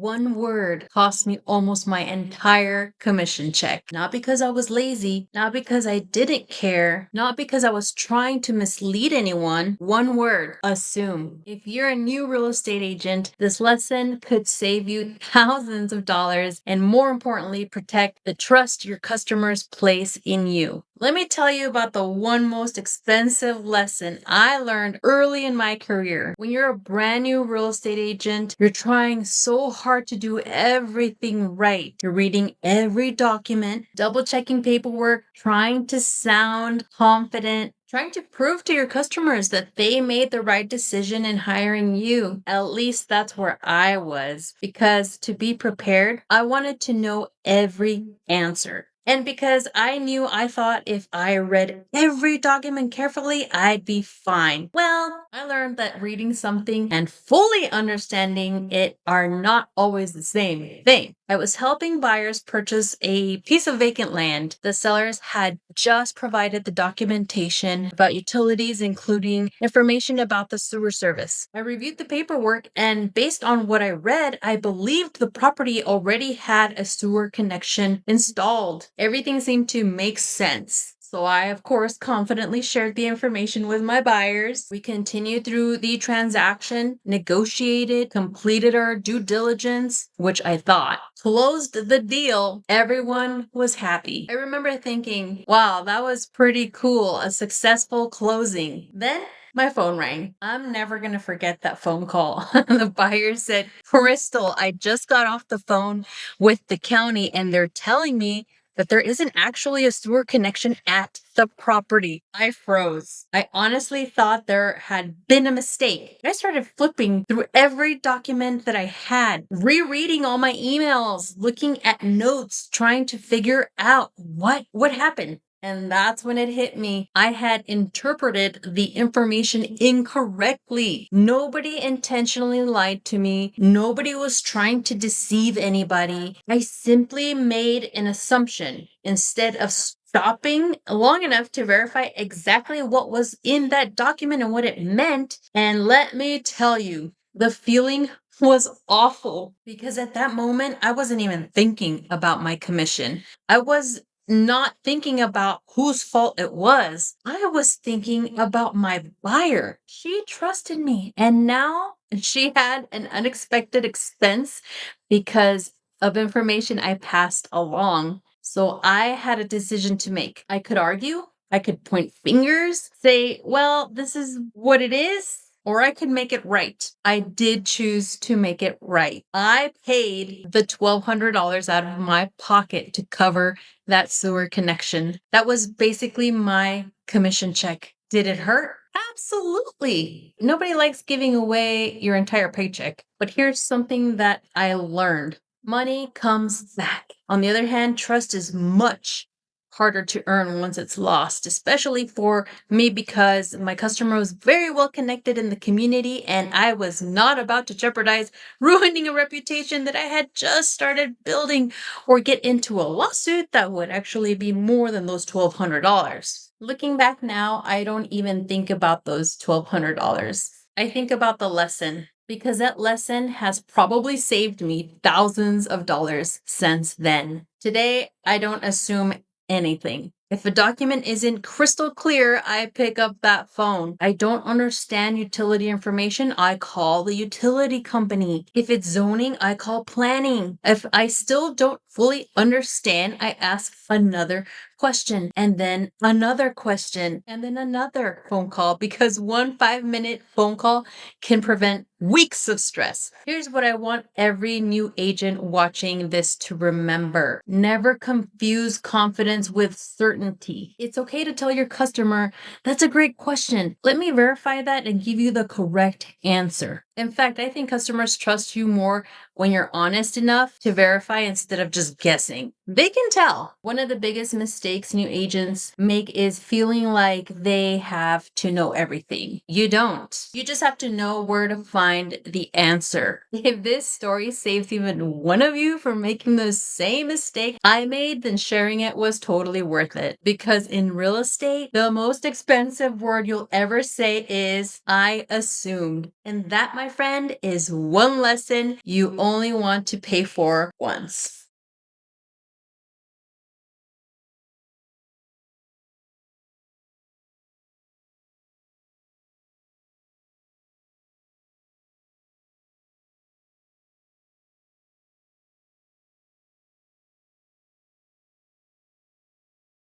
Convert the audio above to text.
One word cost me almost my entire commission check. Not because I was lazy, not because I didn't care, not because I was trying to mislead anyone. One word, assume. If you're a new real estate agent, this lesson could save you thousands of dollars and, more importantly, protect the trust your customers place in you. Let me tell you about the one most expensive lesson I learned early in my career. When you're a brand new real estate agent, you're trying so hard to do everything right. You're reading every document, double checking paperwork, trying to sound confident, trying to prove to your customers that they made the right decision in hiring you. At least that's where I was. Because to be prepared, I wanted to know every answer. And because I thought if I read every document carefully, I'd be fine. Well, I learned that reading something and fully understanding it are not always the same thing. I was helping buyers purchase a piece of vacant land. The sellers had just provided the documentation about utilities, including information about the sewer service. I reviewed the paperwork, and based on what I read, I believed the property already had a sewer connection installed. Everything seemed to make sense. So I, of course, confidently shared the information with my buyers. We continued through the transaction, negotiated, completed our due diligence, which I thought closed the deal. Everyone was happy. I remember thinking, wow, that was pretty cool, a successful closing. Then my phone rang. I'm never going to forget that phone call. The buyer said, Crystal, I just got off the phone with the county and they're telling me that there isn't actually a sewer connection at the property. I froze. I honestly thought there had been a mistake. I started flipping through every document that I had, rereading all my emails, looking at notes, trying to figure out what happened. And that's when it hit me. I had interpreted the information incorrectly. Nobody intentionally lied to me. Nobody was trying to deceive anybody. I simply made an assumption instead of stopping long enough to verify exactly what was in that document and what it meant. And let me tell you, the feeling was awful because at that moment, I wasn't even thinking about my commission. I was not thinking about whose fault it was. I was thinking about my buyer. She trusted me, and now she had an unexpected expense because of information I passed along. So I had a decision to make. I could argue, I could point fingers, say, well, this is what it is. Or I could make it right. I did choose to make it right. I paid the $1,200 out of my pocket to cover that sewer connection. That was basically my commission check. Did it hurt? Absolutely. Nobody likes giving away your entire paycheck. But here's something that I learned. Money comes back. On the other hand, trust is much harder to earn once it's lost, especially for me because my customer was very well connected in the community and I was not about to jeopardize ruining a reputation that I had just started building or get into a lawsuit that would actually be more than those $1,200. Looking back now, I don't even think about those $1,200. I think about the lesson because that lesson has probably saved me thousands of dollars since then. Today, I don't assume anything. If a document isn't crystal clear, I pick up that phone. I don't understand utility information, I call the utility company. If it's zoning, I call planning. If I still don't fully understand, I ask another question and then another question and then another phone call because one 5-minute phone call can prevent weeks of stress. Here's what I want every new agent watching this to remember. Never confuse confidence with certainty. It's okay to tell your customer, that's a great question. Let me verify that and give you the correct answer. In fact, I think customers trust you more when you're honest enough to verify instead of just guessing. They can tell. One of the biggest mistakes new agents make is feeling like they have to know everything. You don't. You just have to know where to find the answer. If this story saves even one of you from making the same mistake I made, then sharing it was totally worth it. Because in real estate, the most expensive word you'll ever say is, I assumed. And that, my my friend, is one lesson you only want to pay for once.